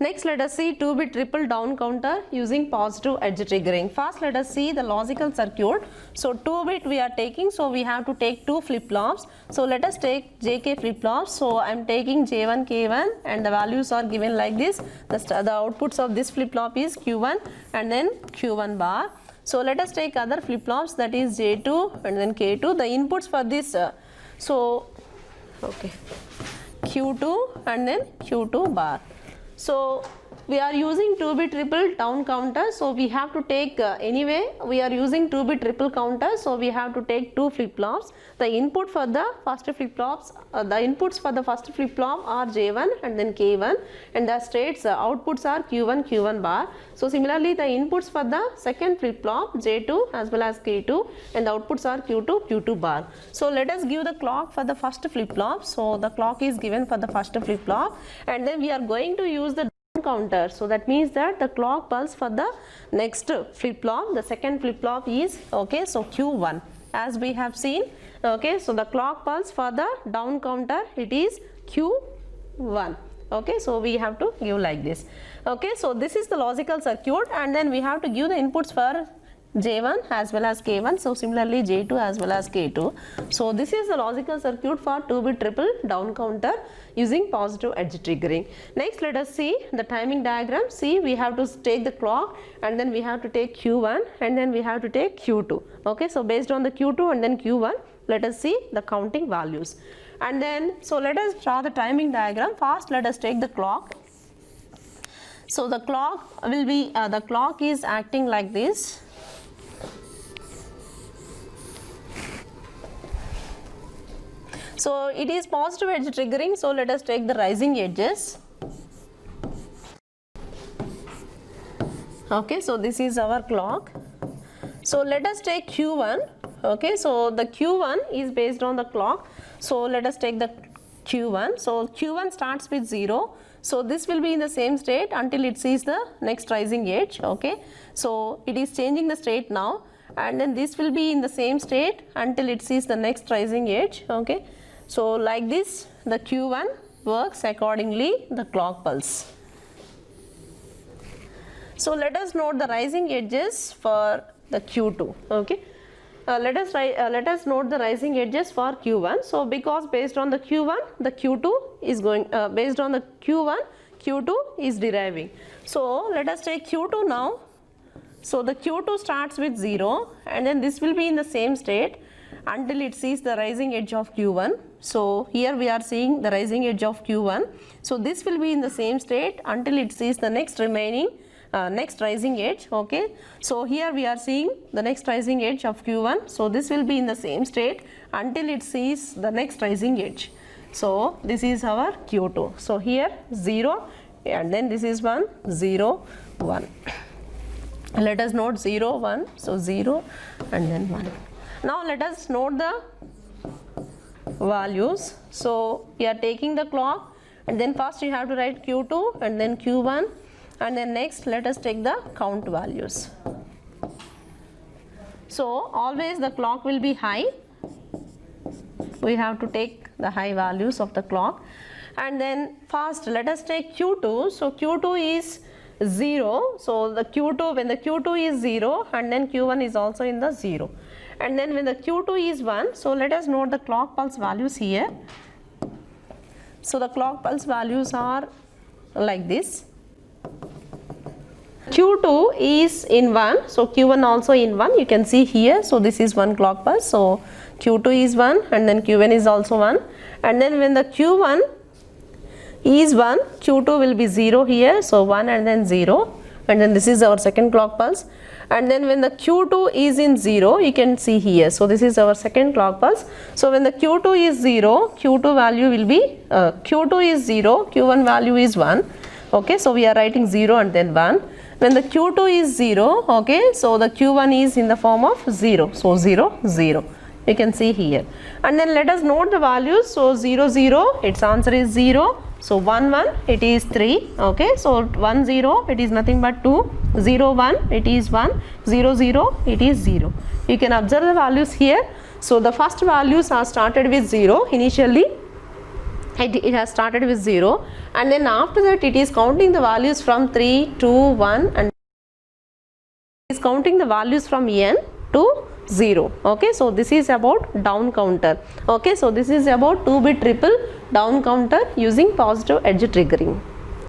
Next, let us see 2-bit triple down counter using positive edge triggering. First, let us see the logical circuit. So 2-bit we are taking, so we have to take 2 flip-flops. So let us take JK flip-flops. So I am taking J1, K1 and the values are given like this. The outputs of this flip-flop is Q1 and then Q1 bar. So let us take other flip-flops, that is J2 and then K2. The inputs for this, Q2 and then Q2 bar. So we are using 2-bit triple down counter, so we have to take anyway we are using 2-bit triple counter, so we have to take 2 flip-flops. The input for the first flip-flops, the inputs for the first flip-flop are J1 and then K1, and the states outputs are Q1, Q1 bar. So similarly the inputs for the second flip-flop J2 as well as K2, and the outputs are Q2, Q2 bar. So let us give the clock for the first flip-flop. So the clock is given for the first flip-flop, and then we are going to use the counter. So that means that the clock pulse for the next flip-flop, the second flip-flop is so Q1 as we have seen. So the clock pulse for the down counter, it is Q1. So we have to give like this. So this is the logical circuit, and then we have to give the inputs for J1 as well as K1, so similarly J2 as well as K2. So this is the logical circuit for 2-bit triple down counter using positive edge triggering. Next, let us see the timing diagram. See, we have to take the clock, and then we have to take Q1 and then we have to take Q2. So based on the Q2 and then Q1, let us see the counting values. And then, so let us draw the timing diagram. First, let us take the clock. So the clock will be, the clock is acting like this. So it is positive edge triggering, so let us take the rising edges. So this is our clock. So let us take Q1. So the Q1 is based on the clock. So let us take the Q1. So Q1 starts with 0. So this will be in the same state until it sees the next rising edge. So it is changing the state now, and then this will be in the same state until it sees the next rising edge. So like this the Q1 works accordingly the clock pulse. So let us note the rising edges for the Q2. Let us note the rising edges for Q1. So because based on the Q1 the Q2 is going, based on the Q1 Q2 is deriving. So let us take Q2 now. So the Q2 starts with 0, and then this will be in the same state until it sees the rising edge of Q1. So here we are seeing the rising edge of Q1. So this will be in the same state until it sees the next remaining next rising edge. So here we are seeing the next rising edge of Q1. So this will be in the same state until it sees the next rising edge. So this is our Q2. So here 0, and then this is 1, 0, 1. Let us note 0, 1. So 0 and then 1. Now let us note the values. So we are taking the clock, and then first you have to write Q2 and then Q1, and then next let us take the count values. So always the clock will be high. We have to take the high values of the clock, and then first let us take Q2. So Q2 is 0. So the Q2, when the Q2 is 0, and then Q1 is also in the 0. And then when the Q2 is 1, so let us note the clock pulse values here. So the clock pulse values are like this. Q2 is in 1, so Q1 also in 1, you can see here. So this is 1 clock pulse. So Q2 is 1, and then Q1 is also 1. And then when the Q1 is 1, Q2 will be 0 here. So 1 and then 0. And then this is our second clock pulse. And then when the Q2 is in 0, you can see here. So this is our second clock pulse. So when the Q2 is 0, Q2 value will be, Q2 is 0, Q1 value is 1. So we are writing 0 and then 1. When the Q2 is 0, so the Q1 is in the form of 0. So 0, 0. You can see here. And then let us note the values. So 0, 0, its answer is 0. So 1, 1, it is 3. So 1, 0, it is nothing but 2. 0, 1, it is 1. 0, 0, it is 0. You can observe the values here. So the first values are started with 0 initially, it has started with 0, and then after that it is counting the values from 3, 2, 1, and is counting the values from n to 0. Okay, so this is about down counter. Okay, so this is about 2-bit triple down counter using positive edge triggering.